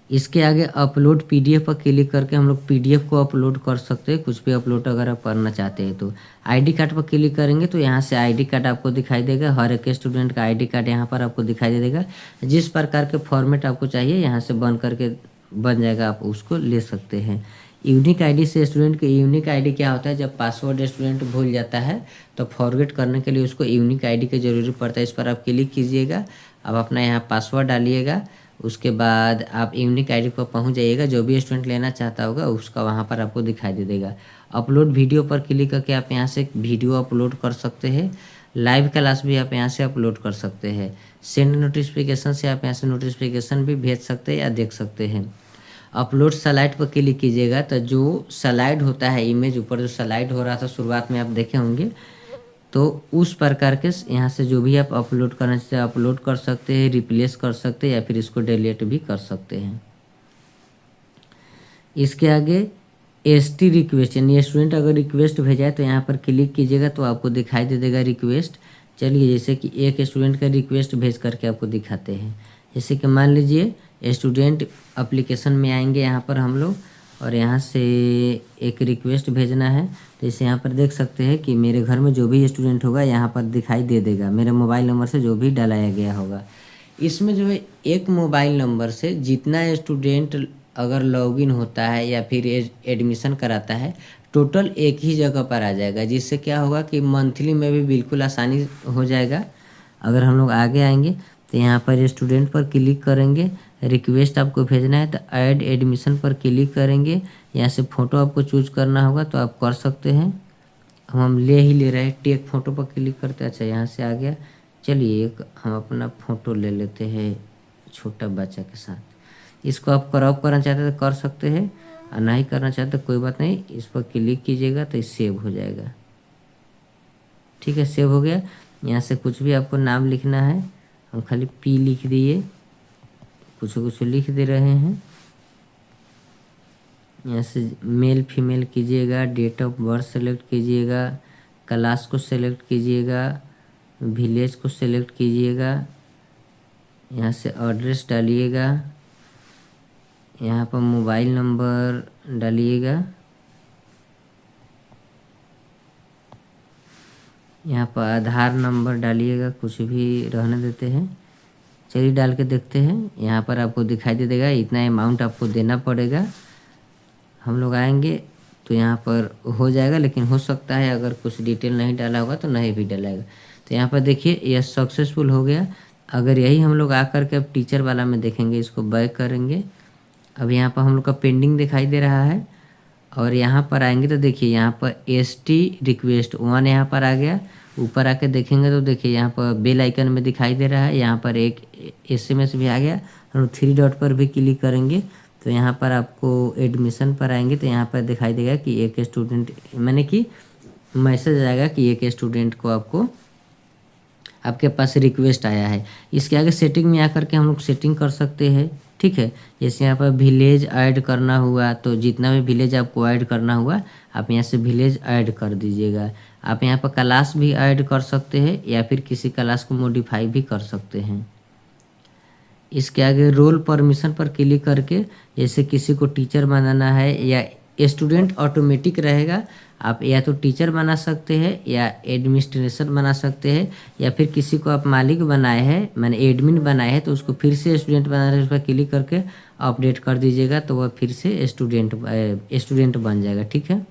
इसके आगे अपलोड पीडीएफ पर क्लिक करके हम लोग पीडीएफ को अपलोड कर सकते हैं, कुछ भी अपलोड अगर आप करना चाहते हैं तो। आईडी कार्ड पर क्लिक करेंगे तो यहाँ से आईडी कार्ड आपको दिखाई देगा, हर एक स्टूडेंट का आईडी कार्ड यहाँ पर आपको दिखाई दे देगा। जिस प्रकार के फॉर्मेट आपको चाहिए यहाँ से बन जाएगा, आप उसको ले सकते हैं। यूनिक आईडी से स्टूडेंट के यूनिक आईडी क्या होता है, जब पासवर्ड स्टूडेंट भूल जाता है तो फॉरगेट करने के लिए उसको यूनिक आईडी की ज़रूरत पड़ता है। इस पर आप क्लिक कीजिएगा, अब अपना यहाँ पासवर्ड डालिएगा, उसके बाद आप यूनिक आईडी पर पहुंच जाइएगा। जो भी स्टूडेंट लेना चाहता होगा उसका वहां पर आपको दिखाई दे देगा। अपलोड वीडियो पर क्लिक करके आप यहां से वीडियो अपलोड कर सकते हैं। लाइव क्लास भी आप यहाँ से अपलोड कर सकते हैं। सेंड नोटिफिकेशन से आप यहाँ से नोटिफिकेशन भी भेज सकते हैं या देख सकते हैं। अपलोड स्लाइड पर क्लिक कीजिएगा तो जो स्लाइड होता है, इमेज ऊपर जो स्लाइड हो रहा था शुरुआत में आप देखे होंगे, तो उस प्रकार के यहाँ से जो भी आप अपलोड करना चाहते हैं अपलोड कर सकते हैं, रिप्लेस कर सकते हैं या फिर इसको डिलीट भी कर सकते हैं। इसके आगे एसटी रिक्वेस्ट, यानी स्टूडेंट अगर रिक्वेस्ट भेजा है तो यहाँ पर क्लिक कीजिएगा तो आपको दिखाई दे देगा रिक्वेस्ट। चलिए जैसे कि एक स्टूडेंट का रिक्वेस्ट भेज करके आपको दिखाते हैं। जैसे कि मान लीजिए स्टूडेंट एप्लीकेशन में आएंगे यहाँ पर हम लोग, और यहाँ से एक रिक्वेस्ट भेजना है। तो इसे यहाँ पर देख सकते हैं कि मेरे घर में जो भी स्टूडेंट होगा यहाँ पर दिखाई दे देगा, मेरे मोबाइल नंबर से जो भी डलाया गया होगा। इसमें जो है एक मोबाइल नंबर से जितना स्टूडेंट अगर लॉगिन होता है या फिर एडमिशन कराता है, टोटल एक ही जगह पर आ जाएगा, जिससे क्या होगा कि मंथली में भी बिल्कुल आसानी हो जाएगा। अगर हम लोग आगे आएंगे तो यहाँ पर स्टूडेंट पर क्लिक करेंगे, रिक्वेस्ट आपको भेजना है तो ऐड एडमिशन पर क्लिक करेंगे। यहाँ से फ़ोटो आपको चूज करना होगा तो आप कर सकते हैं। हम ले रहे हैं, टेक फ़ोटो पर क्लिक करते हैं। अच्छा यहाँ से आ गया। चलिए एक हम अपना फ़ोटो ले लेते हैं छोटा बच्चा के साथ। इसको आप क्रॉप करना चाहते हैं तो कर सकते हैं, और नहीं करना चाहते कोई बात नहीं, इस पर क्लिक कीजिएगा तो सेव हो जाएगा। ठीक है, सेव हो गया। यहाँ से कुछ भी आपको नाम लिखना है, हम खाली पी लिख दिए, कुछ लिख दे रहे हैं। यहाँ से मेल फीमेल कीजिएगा, डेट ऑफ बर्थ सेलेक्ट कीजिएगा, क्लास को सेलेक्ट कीजिएगा, विलेज को सेलेक्ट कीजिएगा, यहाँ से एड्रेस डालिएगा, यहाँ पर मोबाइल नंबर डालिएगा, यहाँ पर आधार नंबर डालिएगा, कुछ भी रहने देते हैं। चलिए डाल के देखते हैं। यहाँ पर आपको दिखाई दे देगा इतना अमाउंट आपको देना पड़ेगा। हम लोग आएंगे तो यहाँ पर हो जाएगा, लेकिन हो सकता है अगर कुछ डिटेल नहीं डाला होगा तो नहीं भी डालेगा। तो यहाँ पर देखिए यह सक्सेसफुल हो गया। अगर यही हम लोग आकर के अब टीचर वाला में देखेंगे, इसको बैक करेंगे। अब यहाँ पर हम लोग का पेंडिंग दिखाई दे रहा है, और यहाँ पर आएंगे तो देखिए यहाँ पर ST रिक्वेस्ट 1 यहाँ पर आ गया। ऊपर आके देखेंगे तो देखिए यहाँ पर बेल आइकन में दिखाई दे रहा है, यहाँ पर एक SMS भी आ गया। हम 3 डॉट पर भी क्लिक करेंगे तो यहाँ पर आपको एडमिशन पर आएंगे तो यहाँ पर दिखाई देगा कि एक स्टूडेंट, मैंने कि मैसेज आएगा कि एक स्टूडेंट को आपको आपके पास रिक्वेस्ट आया है। इसके आगे सेटिंग में आकर के हम लोग सेटिंग कर सकते हैं। ठीक है, जैसे यहाँ पर विलेज ऐड करना हुआ तो जितना भी विलेज आपको ऐड करना हुआ आप यहाँ से विलेज ऐड कर दीजिएगा। आप यहाँ पर क्लास भी ऐड कर सकते हैं या फिर किसी क्लास को मॉडिफाई भी कर सकते हैं। इसके आगे रोल परमिशन पर क्लिक करके जैसे किसी को टीचर बनाना है या स्टूडेंट ऑटोमेटिक रहेगा, आप या तो टीचर बना सकते हैं या एडमिनिस्ट्रेशन बना सकते हैं, या फिर किसी को आप मालिक बनाए हैं, मैंने एडमिन बनाए हैं तो उसको फिर से स्टूडेंट बना रहे, उस पर क्लिक करके अपडेट कर दीजिएगा तो वह फिर से स्टूडेंट बन जाएगा। ठीक है,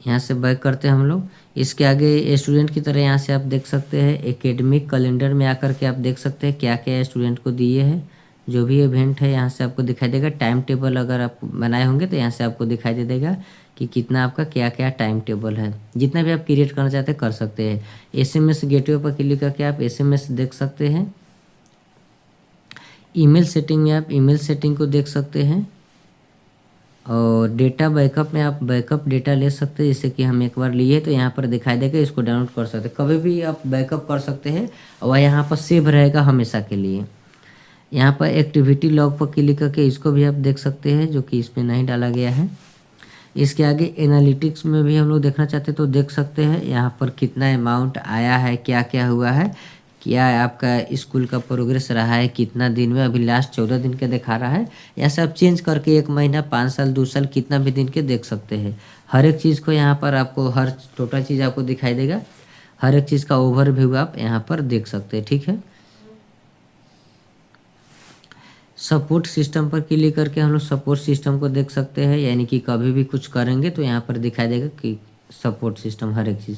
यहाँ से बैक करते हैं हम लोग। इसके आगे स्टूडेंट की तरह यहाँ से आप देख सकते हैं एकेडमिक कैलेंडर में आकर के आप देख सकते हैं क्या क्या स्टूडेंट को दिए हैं। जो भी इवेंट है यहाँ से आपको दिखाई देगा। टाइम टेबल अगर आप बनाए होंगे तो यहाँ से आपको दिखाई दे देगा कि कितना आपका क्या क्या टाइम टेबल है। जितना भी आप क्रिएट करना चाहते हैं कर सकते हैं। SMS गेटवे पर क्लिक करके आप SMS देख सकते हैं। ईमेल सेटिंग में आप ईमेल सेटिंग को देख सकते हैं, और डेटा बैकअप में आप बैकअप डेटा ले सकते हैं। जैसे कि हम एक बार लिए तो यहाँ पर दिखाई देगा, इसको डाउनलोड कर सकते हैं, कभी भी आप बैकअप कर सकते हैं और वह यहाँ पर सेव रहेगा हमेशा के लिए। यहाँ पर एक्टिविटी लॉग पर क्लिक करके इसको भी आप देख सकते हैं, जो कि इसमें नहीं डाला गया है। इसके आगे एनालिटिक्स में भी हम लोग देखना चाहते हैं तो देख सकते हैं यहाँ पर कितना अमाउंट आया है, क्या क्या हुआ है, क्या आपका स्कूल का प्रोग्रेस रहा है, कितना दिन में, अभी लास्ट 14 दिन के दिखा रहा है। या सब चेंज करके 1 महीना, 5 साल, 2 साल, कितना भी दिन के देख सकते हैं। हर एक चीज़ को यहाँ पर आपको हर टोटल चीज़ आपको दिखाई देगा। हर एक चीज़ का ओवरव्यू आप यहाँ पर देख सकते हैं। ठीक है, सपोर्ट सिस्टम पर क्लिक करके हम लोग सपोर्ट सिस्टम को देख सकते हैं, यानी कि कभी भी कुछ करेंगे तो यहाँ पर दिखाई देगा कि सपोर्ट सिस्टम हर एक चीज़।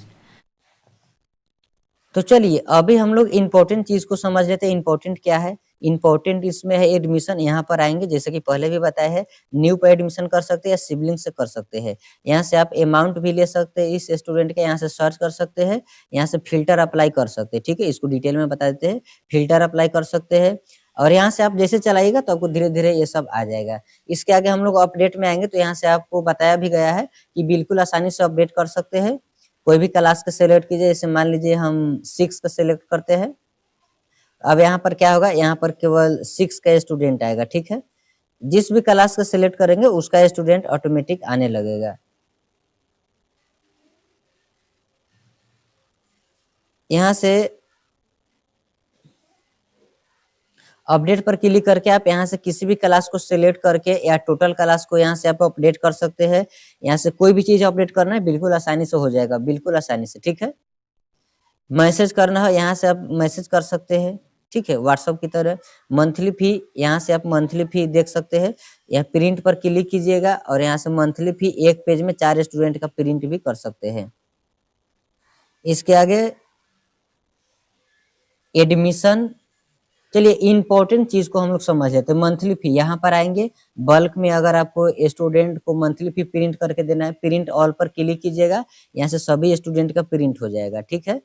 तो चलिए अभी हम लोग इम्पोर्टेंट चीज को समझ लेते हैं। इम्पोर्टेंट क्या है इम्पोर्टेंट इसमें है एडमिशन, यहाँ पर आएँगे जैसे कि पहले भी बताया है, न्यू पे एडमिशन कर सकते हैं या सिबलिंग से कर सकते हैं। यहाँ से आप अमाउंट भी ले सकते हैं इस स्टूडेंट का, यहाँ से सर्च कर सकते हैं, यहाँ से फ़िल्टर अप्लाई कर सकते हैं, ठीक है? इसको डिटेल में बता देते हैं, फ़िल्टर अप्लाई कर सकते हैं और यहाँ से आप जैसे चलाइएगा तो आपको धीरे-धीरे ये सब आ जाएगा। इसके आगे हम लोग अपडेट में आएँगे तो यहाँ से आपको बताया भी गया है कि बिल्कुल आसानी से अपडेट कर सकते हैं। कोई भी क्लास का सेलेक्ट कीजिए, जैसे मान लीजिए हम 6 का सेलेक्ट करते हैं। अब यहाँ पर क्या होगा, यहाँ पर केवल 6 का स्टूडेंट आएगा, ठीक है? जिस भी क्लास का सिलेक्ट करेंगे उसका स्टूडेंट ऑटोमेटिक आने लगेगा। यहाँ से अपडेट पर क्लिक करके आप यहाँ से किसी भी क्लास को सिलेक्ट करके या टोटल क्लास को यहाँ से आप अपडेट कर सकते हैं। यहाँ से कोई भी चीज़ अपडेट करना है बिल्कुल आसानी से हो जाएगा, बिल्कुल आसानी से, ठीक है? मैसेज करना है, यहाँ से आप मैसेज कर सकते हैं, ठीक है? व्हाट्सएप की तरह। मंथली फ़ी, यहाँ से आप मंथली फ़ी देख सकते हैं। यहाँ प्रिंट पर क्लिक कीजिएगा और यहाँ से मंथली फ़ी एक पेज में 4 स्टूडेंट का प्रिंट भी कर सकते हैं। इसके आगे एडमिशन, चलिए इम्पोर्टेंट चीज़ को हम लोग समझ लेते हैं। मंथली फ़ी यहाँ पर आएँगे, बल्क में अगर आपको स्टूडेंट को मंथली फ़ी प्रिंट करके देना है, प्रिंट ऑल पर क्लिक कीजिएगा, यहाँ से सभी स्टूडेंट का प्रिंट हो जाएगा, ठीक है?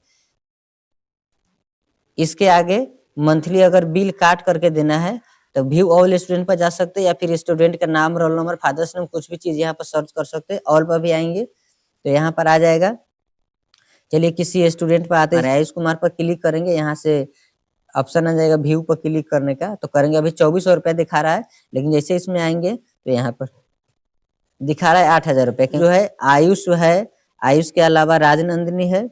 इसके आगे मंथली अगर बिल काट करके देना है, तो व्यू ऑल स्टूडेंट पर जा सकते हैं या फिर स्टूडेंट का नाम, रोल नंबर, फादर्स नेम कुछ भी चीज़ यहाँ पर सर्च कर सकते हैं। ऑल पर भी आएँगे, तो यहाँ पर आ जाएगा। चलिए किसी स्टूडेंट पर आते हैं, आयुष कुमार पर क्लिक करेंगे, यहाँ से ऑप्शन आ जाएगा व्यू पर क्लिक करने का, तो करेंगे। अभी 2400 रुपया दिखा रहा है, लेकिन जैसे इसमें आएँगे तो यहाँ पर दिखा रहा है 8000 रुपए जो है, आयुष के अलावा राजनंदिनी है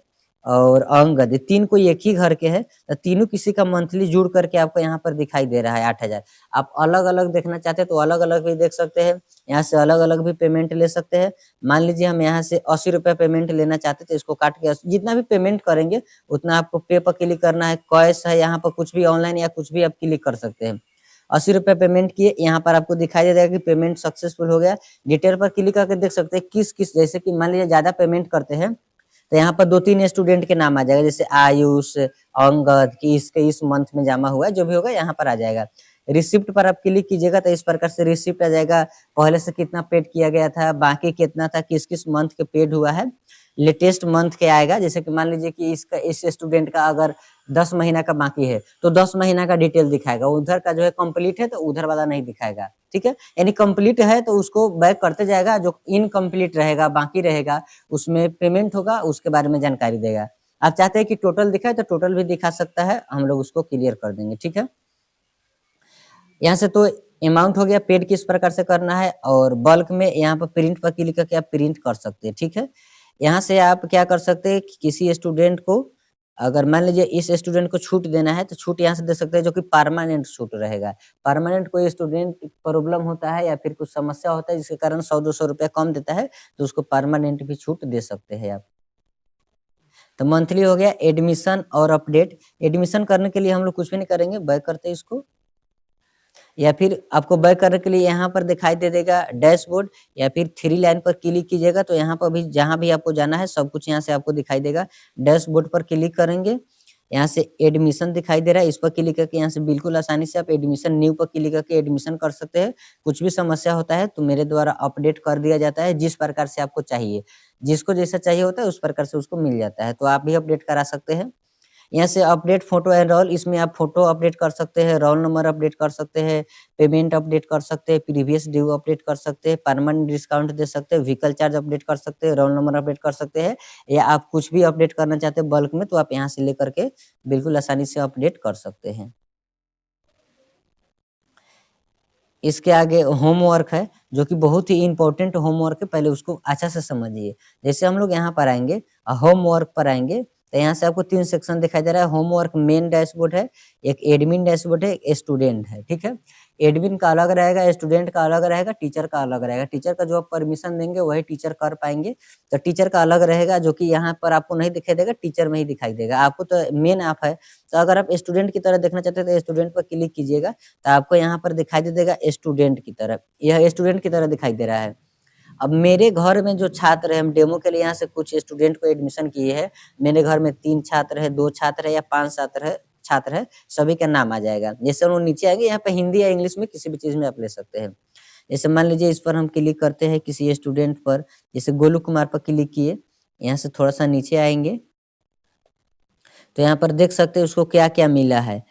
और अंगद, ये 3 कोई एक ही घर के हैं, तो तीनों किसी का मंथली जुड़ करके आपको यहाँ पर दिखाई दे रहा है 8000। आप अलग-अलग देखना चाहते हैं तो अलग-अलग भी देख सकते हैं, यहाँ से अलग-अलग भी पेमेंट ले सकते हैं। मान लीजिए हम यहाँ से 80 रुपया पेमेंट लेना चाहते थे, इसको काट के जितना भी पेमेंट करेंगे उतना आपको पे पर क्लिक करना है, कैश है यहाँ पर कुछ भी ऑनलाइन या कुछ भी आप क्लिक कर सकते हैं। 80 रुपया पेमेंट किए, यहाँ पर आपको दिखाई दे जाएगा कि पेमेंट सक्सेसफुल हो गया। डिटेल पर क्लिक करके देख सकते हैं किस-किस, जैसे कि मान लीजिए ज़्यादा पेमेंट करते हैं, तो यहाँ पर 2-3 स्टूडेंट के नाम आ जाएगा, जैसे आयुष, अंगद कि इसके इस मंथ में जमा हुआ है, जो भी होगा यहाँ पर आ जाएगा। रिसिप्ट पर आप क्लिक कीजिएगा तो इस प्रकार से रिसिप्ट आ जाएगा, पहले से कितना पेड किया गया था, बाकी कितना था, किस-किस मंथ के पेड हुआ है। लेटेस्ट मंथ के आएगा, जैसे कि मान लीजिए कि इस स्टूडेंट का अगर 10 महीना का बाकी है, तो 10 महीना का डिटेल दिखाएगा। उधर का जो है कंप्लीट है तो उधर वाला नहीं दिखाएगा, ठीक है? यानी कंप्लीट है तो उसको बैक करते जाएगा, जो इनकम्प्लीट रहेगा, बाकी रहेगा, उसमें पेमेंट होगा, उसके बारे में जानकारी देगा। आप चाहते हैं कि टोटल दिखाए तो टोटल भी दिखा सकता है, हम लोग उसको क्लियर कर देंगे, ठीक है? यहाँ से तो अमाउंट हो गया, पेड किस प्रकार से करना है, और बल्क में यहाँ पर प्रिंट पर क्लिक करके आप प्रिंट कर सकते हैं, ठीक है? यहाँ से आप क्या कर सकते हैं कि किसी स्टूडेंट को, अगर मान लीजिए इस स्टूडेंट को छूट देना है तो छूट यहाँ से दे सकते हैं, जो कि परमानेंट छूट रहेगा। परमानेंट कोई स्टूडेंट प्रॉब्लम होता है या फिर कुछ समस्या होता है जिसके कारण 100-200 रुपया कम देता है, तो उसको परमानेंट भी छूट दे सकते हैं आप। तो मंथली हो गया एडमिशन और अपडेट। एडमिशन करने के लिए हम लोग कुछ भी नहीं करेंगे, बैक करते हैं इसको, या फिर आपको बैक करने के लिए यहाँ पर दिखाई दे देगा डैशबोर्ड, या फिर 3 लाइन पर क्लिक कीजिएगा तो यहाँ पर भी जहाँ भी आपको जाना है सब कुछ यहाँ से आपको दिखाई देगा। डैशबोर्ड पर क्लिक करेंगे, यहाँ से एडमिशन दिखाई दे रहा है, इस पर क्लिक करके यहाँ से बिल्कुल आसानी से आप एडमिशन न्यू पर क्लिक करके एडमिशन कर सकते हैं। कुछ भी समस्या होता है तो मेरे द्वारा अपडेट कर दिया जाता है, जिस प्रकार से आपको चाहिए। जिसको जैसा चाहिए होता है उस प्रकार से उसको मिल जाता है, तो आप भी अपडेट करा सकते हैं। यहाँ से अपडेट फोटो एंड रोल, इसमें आप फोटो अपडेट कर सकते हैं, रोल नंबर अपडेट कर सकते हैं, पेमेंट अपडेट कर सकते हैं, प्रीवियस ड्यू अपडेट कर सकते हैं, परमानेंट डिस्काउंट दे सकते हैं, व्हीकल चार्ज अपडेट कर सकते हैं, रोल नंबर अपडेट कर सकते हैं, या आप कुछ भी अपडेट करना चाहते हैं बल्क में तो आप यहाँ से लेकर के बिल्कुल आसानी से अपडेट कर सकते हैं। इसके आगे होमवर्क है, जो कि बहुत ही इम्पोर्टेंट होमवर्क है, पहले उसको अच्छा से समझिए। जैसे हम लोग यहाँ पर आएँगे, होमवर्क पर आएँगे, तो यहाँ से आपको 3 सेक्शन दिखाई दे रहा है। होमवर्क मेन डैशबोर्ड है, एक एडमिन डैशबोर्ड है, एक स्टूडेंट है, ठीक है? एडमिन का अलग रहेगा, स्टूडेंट का अलग रहेगा, टीचर का अलग रहेगा। टीचर का जो आप परमिशन देंगे वही टीचर कर पाएँगे, तो टीचर का अलग रहेगा, जो कि यहाँ पर आपको नहीं दिखाई देगा, टीचर में ही दिखाई देगा। आपको तो मेन ऐप है, तो अगर आप स्टूडेंट की तरह देखना चाहते हैं तो स्टूडेंट पर क्लिक कीजिएगा, तो आपको यहाँ पर दिखाई दे देगा स्टूडेंट की तरह, यह स्टूडेंट की तरह दिखाई दे रहा है। अब मेरे घर में जो छात्र हैं, हम डेमो के लिए यहाँ से कुछ स्टूडेंट को एडमिशन किए हैं। मेरे घर में 3 छात्र हैं, 2 छात्र हैं या 5 छात्र हैं, छात्र है, सभी का नाम आ जाएगा। जैसे हम लोग नीचे आएँगे, यहाँ पे हिंदी या इंग्लिश में किसी भी चीज़ में आप ले सकते हैं। जैसे मान लीजिए इस पर हम क्लिक करते हैं किसी स्टूडेंट पर, जैसे गोलू कुमार पर क्लिक किए, यहाँ से थोड़ा-सा नीचे आएँगे, तो यहाँ पर देख सकते हैं उसको क्या-क्या मिला है।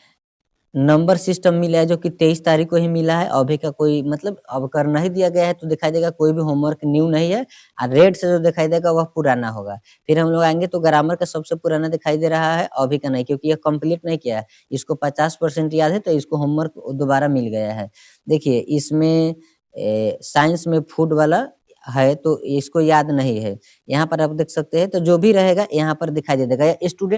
नंबर सिस्टम मिला है जो कि 23 तारीख को ही मिला है, अभी का कोई मतलब अब कर नहीं दिया गया है तो दिखाई देगा कोई भी होमवर्क न्यू नहीं है, रेड से जो दिखाई देगा वह पुराना होगा। फिर हम लोग आएँगे तो ग्रामर का सबसे पुराना दिखाई दे रहा है, अभी का नहीं, क्योंकि ये कंप्लीट नहीं किया है। इसको 50% याद है तो इसको होमवर्क दोबारा मिल गया है। देखिए इसमें साइंस में फूड वाला है तो इसको याद नहीं है। यहाँ पर आप देख सकते हैं तो जो भी रहेगा यहाँ पर दिखाई दे देगा, या स्टूडेंट